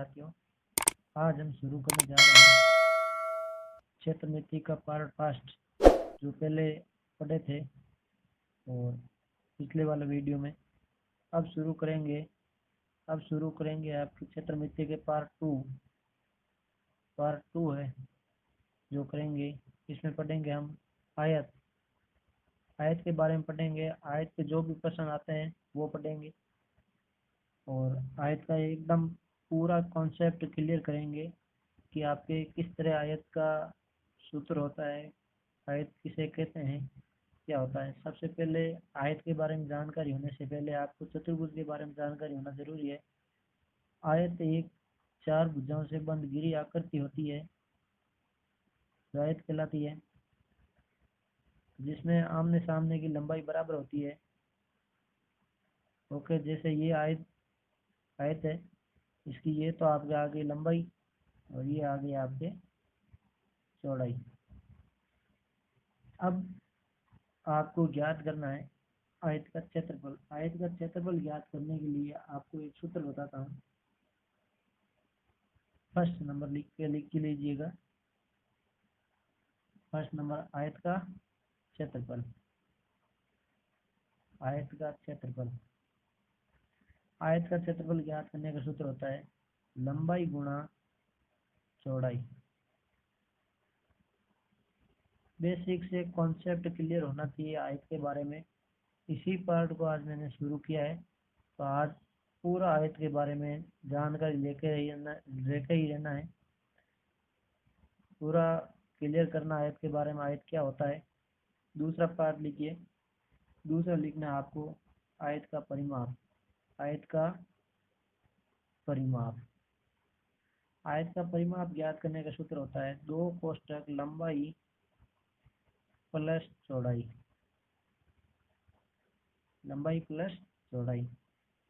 साथियों, आज हम शुरू करने जा रहे हैं क्षेत्रमिति का पार्ट फर्स्ट, जो पहले पढ़े थे और पिछले वाले वीडियो में। अब शुरू करेंगे आपकी क्षेत्रमिति के पार्ट टू है जो करेंगे। इसमें पढ़ेंगे हम आयत के बारे में पढ़ेंगे। आयत के जो भी प्रश्न आते हैं वो पढ़ेंगे और आयत का एकदम पूरा कॉन्सेप्ट क्लियर करेंगे कि आपके किस तरह आयत का सूत्र होता है, आयत किसे कहते हैं, क्या होता है। सबसे पहले आयत के बारे में जानकारी होने से पहले आपको चतुर्भुज के बारे में जानकारी होना जरूरी है। आयत एक 4 भुजाओं से बंद गिरी आकृति होती है जो आयत कहलाती है, जिसमें आमने सामने की लंबाई बराबर होती है। ओके, जैसे ये आयत है, इसकी ये तो आपके आगे लंबाई और ये आगे आपके चौड़ाई। अब आपको ज्ञात करना है आयत का क्षेत्रफल। आयत का क्षेत्रफल ज्ञात करने के लिए आपको एक सूत्र बताता हूँ। फर्स्ट नंबर लिख के लीजिएगा। फर्स्ट नंबर आयत का क्षेत्रफल। आयत का क्षेत्रफल ज्ञात करने का सूत्र होता है लंबाई गुणा चौड़ाई। बेसिक से कॉन्सेप्ट क्लियर होना चाहिए आयत के बारे में। इसी पार्ट को आज मैंने शुरू किया है, तो आज पूरा आयत के बारे में जानकारी लेके ही रहना है। पूरा क्लियर करना आयत के बारे में, आयत क्या होता है। दूसरा पार्ट लिखिए। दूसरा लिखना है आपको आयत का परिमाप। आयत का परिमाप ज्ञात करने का सूत्र होता है 2 कोष्ठक लंबाई प्लस चौड़ाई।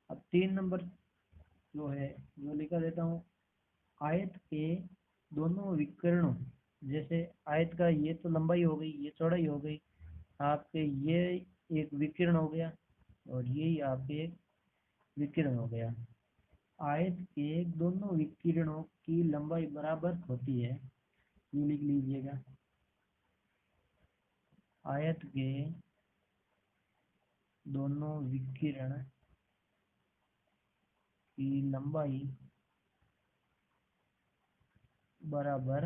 अब 3 नंबर जो है जो लिखा देता हूँ, आयत के दोनों विकर्णों। जैसे आयत का ये तो लंबाई हो गई, ये चौड़ाई हो गई, आपके ये एक विकिरण हो गया और यही आपके एक विकिरण हो गया। आयत के दोनों विकिरणों की लंबाई बराबर होती है, ये लिख लीजिएगा। आयत के दोनों विकिरण की लंबाई बराबर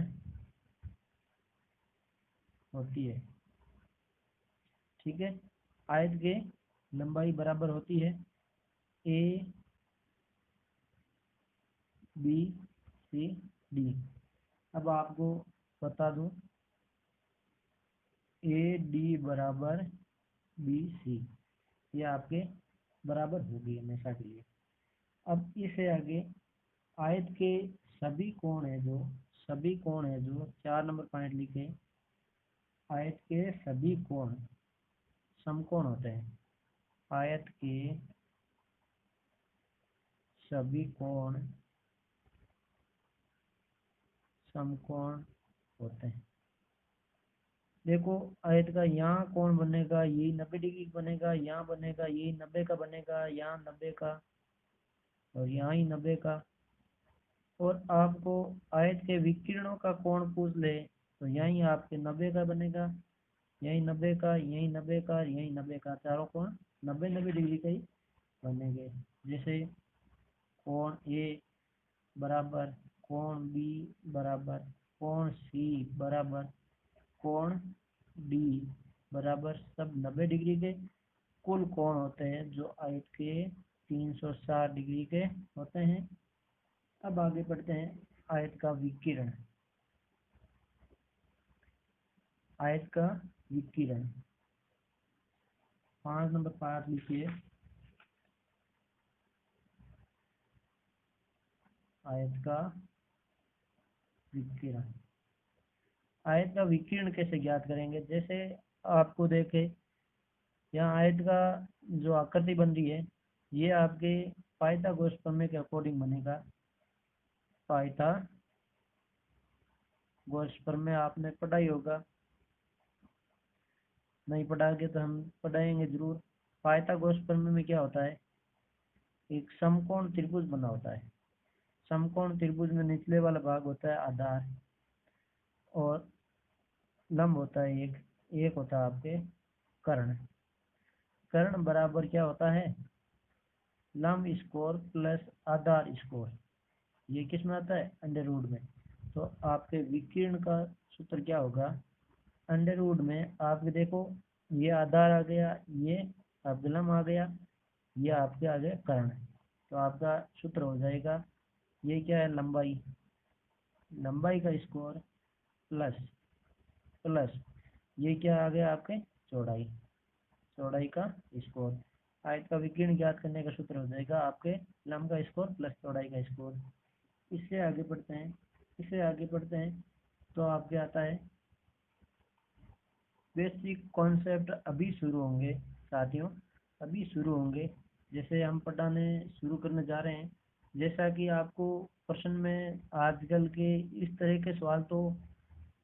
होती है। ठीक है, आयत के लंबाई बराबर होती है ए बी सी डी। अब आपको बता दूं ए डी बराबर बी सी, ये आपके बराबर होगी हमेशा के लिए। अब इससे आगे आयत के सभी कोण है जो 4 नंबर पॉइंट लिखे। आयत के सभी कोण समकोण होते हैं। आयत के सभी कोण समकोण होते हैं। देखो, आयत का यहाँ कोण बनेगा, यही 90 डिग्री बनेगा, यहाँ बनेगा यही 90 का बनेगा, यहाँ 90 का और यहाँ ही 90 का। और आपको आयत के विकिरणों का कोण पूछ ले तो यहीं आपके 90 का बनेगा, यहीं 90 का, यहीं 90 का, यहीं 90 का। चारों कोण 90 डिग्री का ही बनेंगे। जैसे कोण ए बराबर कोण बी बराबर कोण सी बराबर कोण डी बराबर सब 90 डिग्री के कुल कोण होते हैं जो आयत के 360 डिग्री के होते हैं। अब आगे बढ़ते हैं आयत का विकिरण। आयत का विकिरण 5 नंबर पार्ट लिखिए। आयत का विकिरण। आयत का विकिरण कैसे ज्ञात करेंगे। जैसे आपको देखे यहाँ आयत का जो आकृति बन रही है, ये आपके पाइथागोरस प्रमेय के अकॉर्डिंग बनेगा। पाइथागोरस प्रमेय आपने पढ़ाई होगा, नहीं पढ़ाओगे तो हम पढ़ाएंगे जरूर। पाइथागोरस प्रमेय में क्या होता है, एक समकोण त्रिभुज बना होता है। समकोण त्रिभुज में निचले वाला भाग होता है आधार और लंब होता है एक, एक होता है आपके कर्ण। कर्ण बराबर क्या होता है, लंब स्कोर प्लस आधार स्कोर। ये किस में आता है, अंडर रूट में। तो आपके विकीर्ण का सूत्र क्या होगा, अंडर रूट में आपके देखो ये आधार आ गया, ये आपके लंब आ गया, ये आपके आ गए कर्ण। तो आपका सूत्र हो जाएगा, ये क्या है लंबाई, लंबाई का स्कोर प्लस प्लस ये क्या आ गया आपके चौड़ाई, चौड़ाई का स्कोर। आयत का विकीर्ण ज्ञात करने का सूत्र हो जाएगा आपके लंब का स्कोर प्लस चौड़ाई का स्कोर। इससे आगे बढ़ते हैं, इससे आगे बढ़ते हैं तो आपके आता है बेसिक कॉन्सेप्ट अभी शुरू होंगे साथियों, अभी शुरू होंगे। जैसे हम पढ़ाने शुरू करने जा रहे हैं, जैसा कि आपको प्रश्न में आजकल के इस तरह के सवाल तो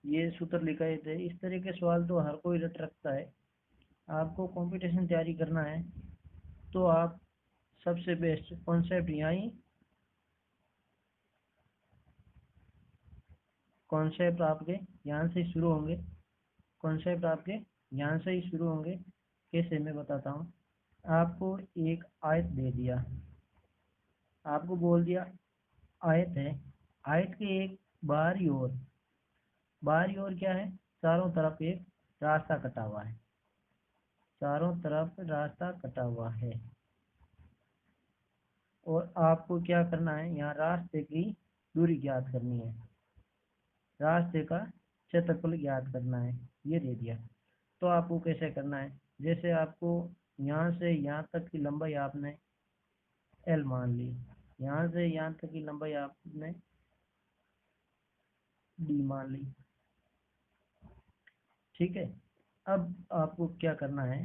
ये सूत्र लिखाए थे, इस तरह के सवाल तो हर कोई रट रखता है। आपको कंपटीशन तैयारी करना है तो आप सबसे बेस्ट कॉन्सेप्ट यहाँ ही, कॉन्सेप्ट आपके यहाँ से शुरू होंगे, कॉन्सेप्ट आपके यहाँ से ही शुरू होंगे। कैसे, मैं बताता हूँ। आपको एक आयत दे दिया, आपको बोल दिया आयत है, आयत के एक बाहरी ओर, बाहरी ओर क्या है, चारों तरफ एक रास्ता कटा हुआ है, चारों तरफ रास्ता कटा हुआ है। और आपको क्या करना है, यहाँ रास्ते की दूरी ज्ञात करनी है, रास्ते का क्षेत्रफल ज्ञात करना है, ये दे दिया। तो आपको कैसे करना है, जैसे आपको यहाँ से यहाँ तक की लंबाई आपने एल मान ली, यहाँ से यहाँ तक की लंबाई आपने डी मान ली, ठीक है। अब आपको क्या करना है,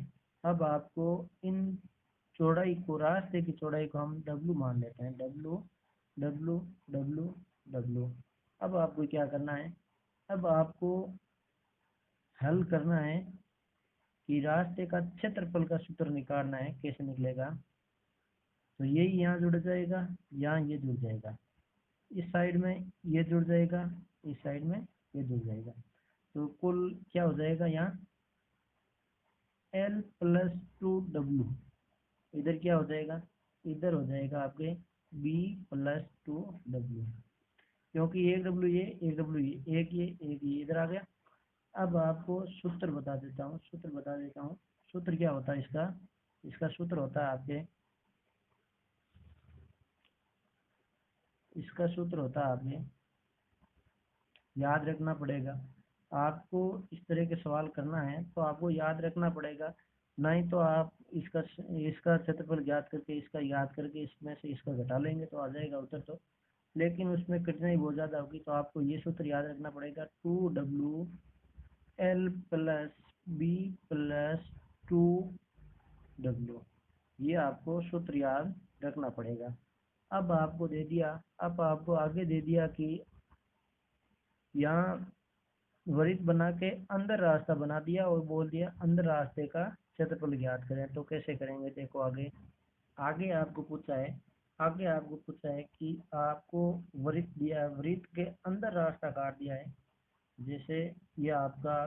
अब आपको इन चौड़ाई को, रास्ते की चौड़ाई को हम डब्लू मान लेते हैं, डब्लू डब्लू डब्लू डब्लू। अब आपको क्या करना है, अब आपको हल करना है कि रास्ते का क्षेत्रफल का सूत्र निकालना है, कैसे निकलेगा। तो यही यहाँ जुड़ जाएगा, यहाँ ये जुड़ जाएगा, इस साइड में ये जुड़ जाएगा, इस साइड में ये जुड़ जाएगा। तो कुल क्या हो जाएगा, यहाँ एल प्लस 2W, इधर क्या हो जाएगा, इधर हो जाएगा आपके बी प्लस 2W, क्योंकि एक डब्ल्यू ये, एक डब्ल्यू ये, एक ये इधर आ गया। अब आपको सूत्र बता देता हूँ, सूत्र बता देता हूँ। सूत्र क्या होता है इसका, इसका सूत्र होता है आपके, इसका सूत्र होता है आपने याद रखना पड़ेगा। आपको इस तरह के सवाल करना है तो आपको याद रखना पड़ेगा, नहीं तो आप इसका इसका क्षेत्रफल ज्ञात करके, इसका याद करके, इसमें से इसका घटा लेंगे तो आ जाएगा उत्तर तो, लेकिन उसमें कठिनाई बहुत ज़्यादा होगी। तो आपको ये सूत्र याद रखना पड़ेगा, 2W L plus B plus 2W, ये आपको सूत्र याद रखना पड़ेगा। अब आपको दे दिया, अब आपको आगे दे दिया कि यहाँ वृत्त बना के अंदर रास्ता बना दिया और बोल दिया अंदर रास्ते का क्षेत्रफल ज्ञात करें। तो कैसे करेंगे, देखो आगे, आगे आपको पूछा है, आगे आपको पूछा है कि आपको वृत्त दिया है, वृत्त के अंदर रास्ता काट दिया है। जैसे ये आपका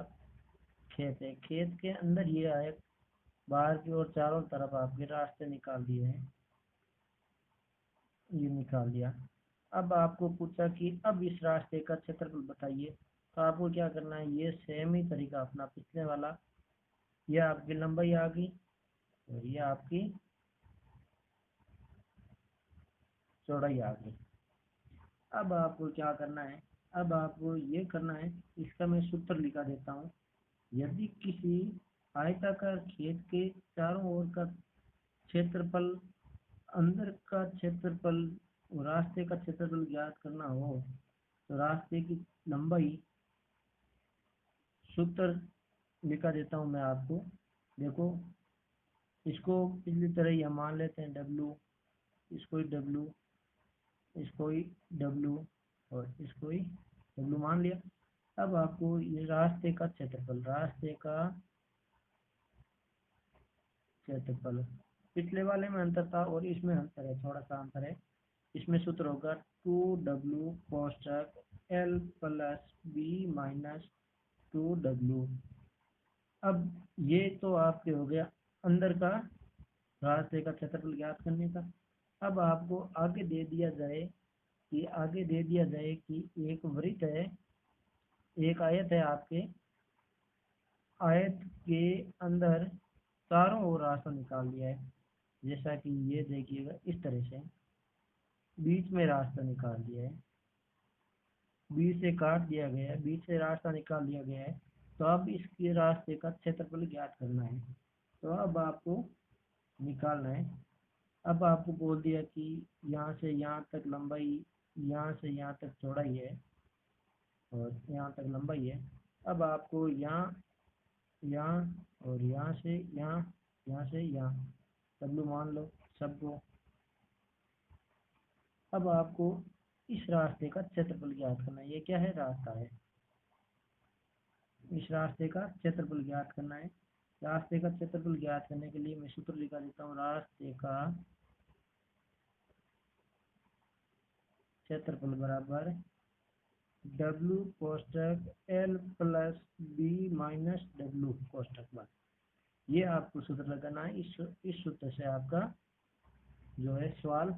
खेत है, खेत के अंदर ये आए, बाहर की ओर चारों तरफ आपके रास्ते निकाल दिए हैं, ये निकाल दिया। अब आपको पूछा कि अब इस रास्ते का क्षेत्रफल बताइए। तो आपको क्या करना है, ये सेम ही तरीका अपना पिछले वाला, ये आपकी लंबाई आ गई और ये आपकी चौड़ाई आ गई। अब आपको क्या करना है, अब आपको ये करना है, इसका मैं सूत्र लिखा देता हूँ। यदि किसी आयताकार खेत के चारों ओर का क्षेत्रफल, अंदर का क्षेत्रफल, रास्ते का क्षेत्रफल ज्ञात करना हो तो रास्ते की लंबाई, सूत्र लिखा देता हूँ मैं आपको, देखो इसको पिछली तरह ही हम मान लेते हैं डब्लू, इसको ही डब्लू, इसको ही डब्लू और इसको ही डब्लू मान लिया। अब आपको ये रास्ते का क्षेत्रफल, रास्ते का क्षेत्रफल, पिछले वाले में अंतर था और इसमें अंतर है, थोड़ा सा अंतर है। इसमें सूत्र होगा 2W कोष्टक L plus B minus 2W। अब ये तो आपके हो गया अंदर का रास्ते का क्षेत्रफल ज्ञात करने का। अब आपको आगे दे दिया जाए कि एक वृत्त है, एक आयत है आपके, आयत के अंदर चारों ओर रास्ता निकाल दिया है। जैसा कि ये देखिएगा इस तरह से बीच में रास्ता निकाल दिया है, बीच से काट दिया गया है, बीच से रास्ता निकाल दिया गया है। तो अब इसके रास्ते का क्षेत्रफल ज्ञात करना है। तो अब आपको निकालना है। अब आपको बोल दिया कि यहाँ से यहाँ तक लंबाई, यहाँ से यहाँ तक चौड़ाई है और यहाँ तक लंबाई है। अब आपको यहाँ, यहाँ और यहाँ से यहाँ, यहाँ से यहाँ W मान लो सबको। अब आपको इस रास्ते का क्षेत्रफल ज्ञात करना है। ये क्या है? रास्ता है। इस रास्ते का क्षेत्रफल ज्ञात करना है। रास्ते का क्षेत्रफल ज्ञात करने के लिए मैं सूत्र लिखा देता हूँ। रास्ते का क्षेत्रफल बराबर W कोष्टक L plus B minus W कोष्टक बन। ये आपको सूत्र लगाना है। इस सूत्र से आपका जो है सवाल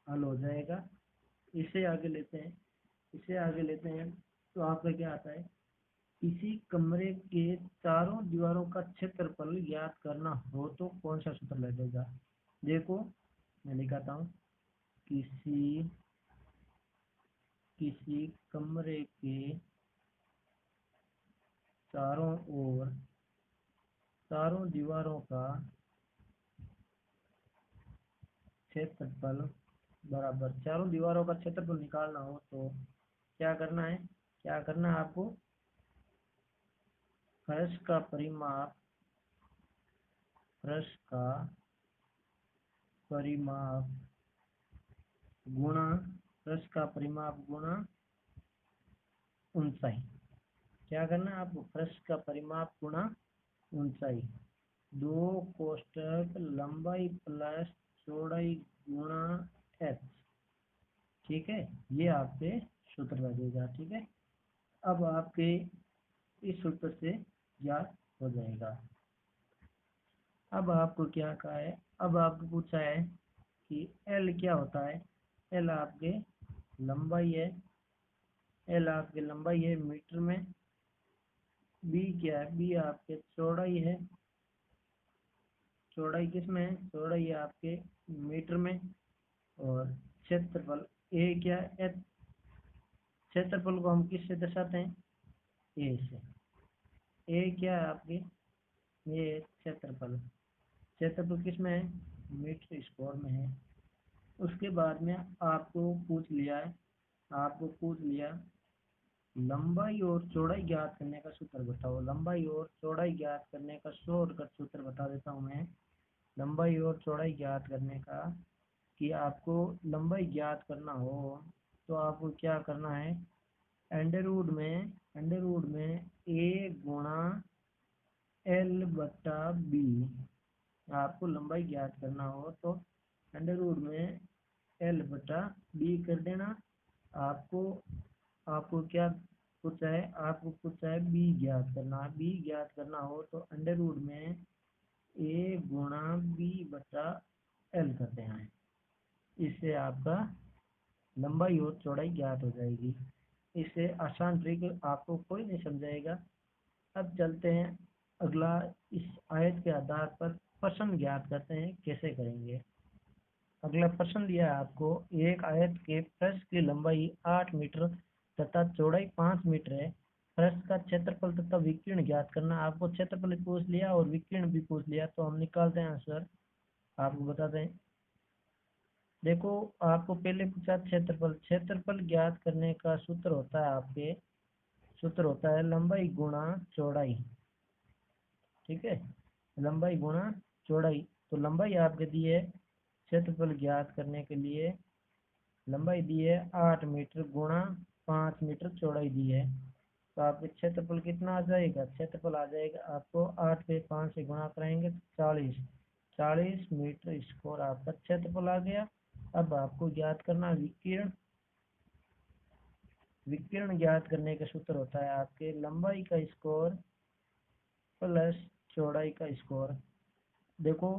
हल हो जाएगा। इसे आगे लेते हैं। तो आपका क्या आता है? किसी कमरे के चारों दीवारों का क्षेत्रफल ज्ञात करना हो तो कौन सा सूत्र लगेगा? देखो मैं लिखाता हूँ। किसी कमरे के चारों दीवारों का क्षेत्रफल बराबर, चारों दीवारों का क्षेत्रफल निकालना हो तो क्या करना है? आपको फर्श का परिमाप गुणा ऊंचाई। क्या करना है आपको? फर्श का परिमाप गुणा ऊंचाई। 2 कोष्टक लंबाई प्लस चौड़ाई गुणा h। ठीक है, ये आपके सूत्र लगेगा। ठीक है, अब आपके इस सूत्र से ज्ञात हो जाएगा। अब आपको क्या कहा है? अब आपको पूछा है कि L क्या होता है? L आपके लंबाई है मीटर में। B क्या है? B आपके चौड़ाई है। चौड़ाई किस में है? चौड़ाई है आपके मीटर में। और क्षेत्रफल A क्या है? क्षेत्रफल को हम किससे दर्शाते हैं? A से। A क्या है आपके? ये क्षेत्रफल किस में है? मीटर स्क्वायर में है। उसके बाद में आपको पूछ लिया लंबाई और चौड़ाई ज्ञात करने का सूत्र बताओ। लंबाई और चौड़ाई ज्ञात करने का शॉर्टकट सूत्र बता देता हूँ मैं। लंबाई और चौड़ाई ज्ञात करने का, कि आपको लंबाई ज्ञात करना हो तो आपको क्या करना है? अंडरवुड में A गुणा L बटा B। आपको लंबाई ज्ञात करना हो तो अंडरवुड में L बटा B कर देना। आपको क्या पूछा है? आपको पूछा है B ज्ञात करना। B ज्ञात करना हो तो अंडरवुड में A गुणा B बटा L कर देना है। इससे आपका लंबाई और चौड़ाई ज्ञात हो जाएगी। इससे आसान ट्रिक आपको कोई नहीं समझाएगा। अब चलते हैं अगला। इस आयत के आधार पर प्रश्न ज्ञात करते हैं, कैसे करेंगे। अगला प्रश्न दिया है आपको। एक आयत के पृष्ठ की लंबाई 8 मीटर तथा चौड़ाई 5 मीटर है। पृष्ठ का क्षेत्रफल तथा विकीर्ण ज्ञात करना। आपको क्षेत्रफल पूछ लिया और विकीर्ण भी पूछ लिया, तो हम निकालते हैं आंसर। आपको बताते हैं। देखो, आपको पहले पूछा क्षेत्रफल ज्ञात करने का सूत्र होता है लंबाई गुणा चौड़ाई। ठीक है, लंबाई गुणा चौड़ाई। तो लंबाई आपके दी है, क्षेत्रफल ज्ञात करने के लिए लंबाई दी है 8 मीटर गुणा 5 मीटर चौड़ाई दी है। तो आपके क्षेत्रफल कितना आ जाएगा? क्षेत्रफल आ जाएगा आपको 8 पे 5 से गुणा कराएंगे तो 40 मीटर स्क्वायर आपका क्षेत्रफल आ गया। अब आपको ज्ञात करना विकिरण। विकिरण ज्ञात करने का सूत्र होता है आपके लंबाई का स्क्वायर प्लस चौड़ाई का स्क्वायर। देखो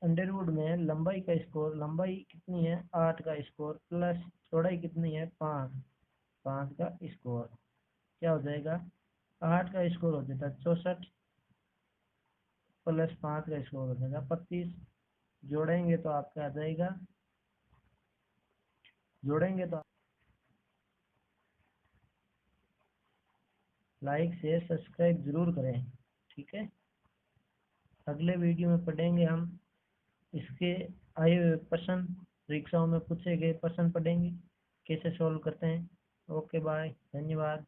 अंडर रूट में लंबाई का स्क्वायर, लंबाई कितनी है 8 का स्क्वायर प्लस चौड़ाई कितनी है 5, 5 का स्क्वायर क्या हो जाएगा 8 का स्क्वायर हो जाता है 64 प्लस 5 का स्क्वायर हो जाएगा 25। जोड़ेंगे तो आपका आ जाएगा, जोड़ेंगे तो लाइक शेयर सब्सक्राइब जरूर करें। ठीक है, अगले वीडियो में पढ़ेंगे हम इसके आए हुए प्रश्न, परीक्षाओं में पूछे गए प्रश्न पढ़ेंगे कैसे सॉल्व करते हैं। ओके बाय, धन्यवाद।